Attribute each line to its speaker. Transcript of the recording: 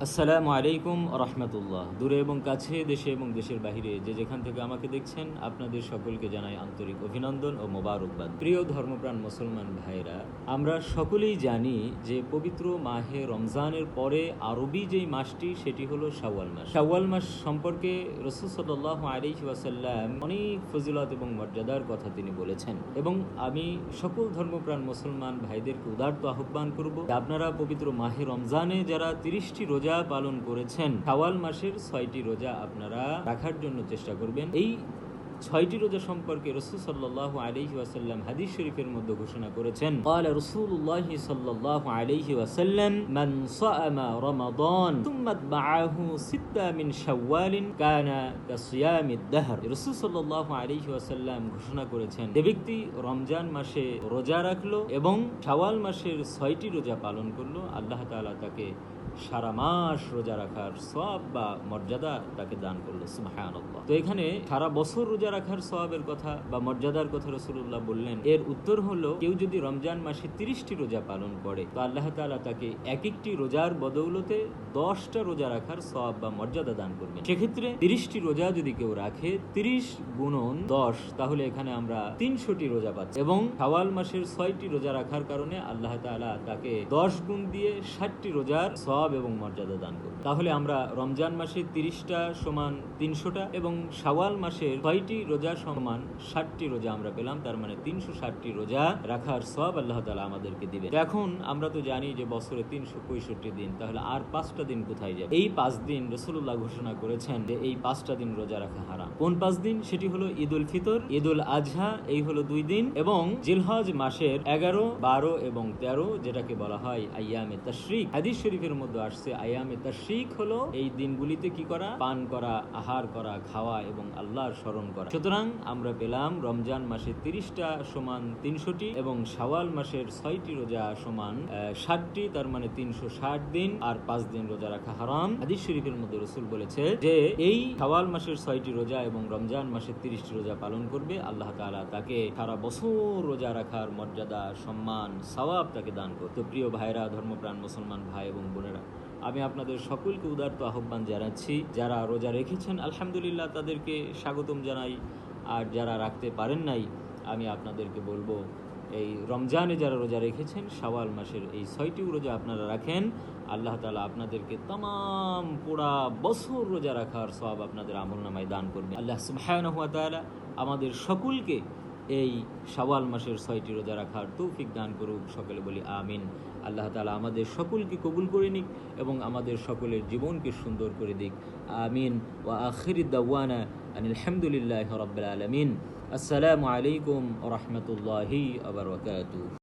Speaker 1: আসসালামু আলাইকুম রহমতুল্লাহ। দূরে এবং কাছে, দেশে এবং দেশের বাহিরে যে যেখান থেকে আমাকে দেখছেন, আপনাদের সকলকে জানাই আন্তরিক অভিনন্দন ও মোবারকবাদ। প্রিয় ধর্মপ্রাণ মুসলমান ভাইরা, আমরা সকলেই জানি যে পবিত্র মাহে রমজানের পরে আরবি যেই মাসটি সেটি হলো শাওয়াল মাস। শাওয়াল মাস সম্পর্কে রাসূল সাল্লাল্লাহু আলাইহি ওয়াসাল্লাম অনেক ফজিলত এবং মর্যাদার কথা তিনি বলেছেন, এবং আমি সকল ধর্মপ্রাণ মুসলমান ভাইদেরকে উদারত আহ্বান করব, আপনারা পবিত্র মাহে রমজানে যারা 30টি রোজা পালন করেছেন, শাওয়াল মাসের 6টি রোজা আপনারা রাখার জন্য চেষ্টা করবেন। এই 6টি রোজা সম্পর্কে রাসূল সাল্লাল্লাহু আলাইহি ওয়াসাল্লাম হাদিস শরীফের মধ্যে ঘোষণা করেছেন, ক্বালা রাসূলুল্লাহ সাল্লাল্লাহু আলাইহি ওয়াসাল্লাম, মান সাআমা রমাদান সুম্মা আতবাআহু সিত্তা মিন শাওয়ালিন কানা কাসিয়ামিদ দাহর। রাসূল সাল্লাল্লাহু আলাইহি ওয়াসাল্লাম ঘোষণা করেছেন, যে ব্যক্তি রমজান মাসে রোজা রাখলো এবং শাওয়াল মাসের 6টি রোজা পালন করলো, আল্লাহ তাআলা তাকে সারা মাস রোজা রাখার সওয়াব বা মর্যাদা তাকে দান করলো। সুবহানাল্লাহ। তো এখানে সারা বছর রোজা রাখার সওয়াবের কথা বা মর্যাদার কথা রাসূলুল্লাহ বললেন। এর উত্তর হলো, কেউ যদি রমজান মাসে 30টি রোজা পালন করে, তো আল্লাহ তাআলা তাকে এক একটি রোজার বদৌলতে 10টা রোজা রাখার সওয়াব বা মর্যাদা দান করবেন। সেক্ষেত্রে 30টি রোজা যদি কেউ রাখে, 30 গুণন 10, তাহলে এখানে আমরা 300টি রোজা পাচ্ছি, এবং শাওয়াল মাসের 6টি রোজা রাখার কারণে আল্লাহ তাআলা তাকে 10 গুণ দিয়ে 60টি রোজার সওয়াব এবং মর্যাদা দান করবে। তাহলে আমরা রমজান মাসে 30টা সমান 300টা, এবং শাওয়াল মাসের 6টি রোজা সমান 60টি রোজা আমরা পেলাম। তার মানে 360টি রোজা রাখার সওয়াব আল্লাহ তাআলা আমাদেরকে দিবে। এখন আমরা তো জানি যে বছরে 365 দিন, তাহলে আর 5টা দিন কোথায় যাবে? এই 5 দিন রাসূলুল্লাহ ঘোষণা করেছেন যে এই 5টা দিন রোজা রাখা হারাম। কোন 5 দিন? সেটি হলো ঈদুল ফিতর, ঈদুল আজহা, এই হলো 2 দিন, এবং জিলহজ মাসের 11, 12 এবং 13, যেটাকে বলা হয় আইয়ামে তাশরিক। হাদিস শরীফের মধ্যে আসছে, আইয়ামে তাশরিক হলো এই দিনগুলিতে কি করা? পান করা, আহার করা, খাওয়া এবং আল্লাহর স্মরণ করা। সুতরাং আমরা পেলাম রমজান মাসে 30টা সমান 300টি, এবং শাওয়াল মাসের 6টি রোজা সমান 60টি, তার মানে 360 দিন, আর 5 দিন রোজা রাখা হারাম। হাদিস শরীফের মধ্যে রাসূল বলেছে যে এই শাওয়াল মাসের 6টি রোজা এবং রমজান মাসের 30টি রোজা পালন করবে, আল্লাহ তাআলা তাকে সারা বছর রোজা রাখার মর্যাদা, সম্মান, সওয়াব তাকে দান করবে। তো প্রিয় ভাইরা, ধর্মপ্রাণ মুসলমান ভাই এবং বোনেরা, আমি আপনাদের সকলকে উদারত আহ্বান জানাচ্ছি, যারা রোজা রেখেছেন আলহামদুলিল্লাহ, তাদেরকে স্বাগতম জানাই। আর যারা রাখতে পারেন নাই, আমি আপনাদেরকে বলবো, এই রমজানে যারা রোজা রেখেছেন, শাওয়াল মাসের এই 6টি রোজা আপনারা রাখেন, আল্লাহ তাআলা আপনাদেরকে तमाम পুরা বছর রোজা রাখার সওয়াব আপনাদের আমলনামায় দান করবেন। আল্লাহ সুবহানাহু ওয়া তাআলা আমাদের সকলকে এই শাওয়াল মাসের 6টি রোজা রাখার তৌফিক দান করুক। সকলে বলি আমিন। আল্লাহ তাআলা আমাদের সকলকে কবুল করে নিক এবং আমাদের সকলের জীবনকে সুন্দর করে দিক। আমিন। ওয়া আখিরু দাওয়ানা আনিল হামদুলিল্লাহি রাব্বিল আলামিন। আসসালামু আলাইকুম ওয়া রাহমাতুল্লাহি ওয়া বারাকাতুহু।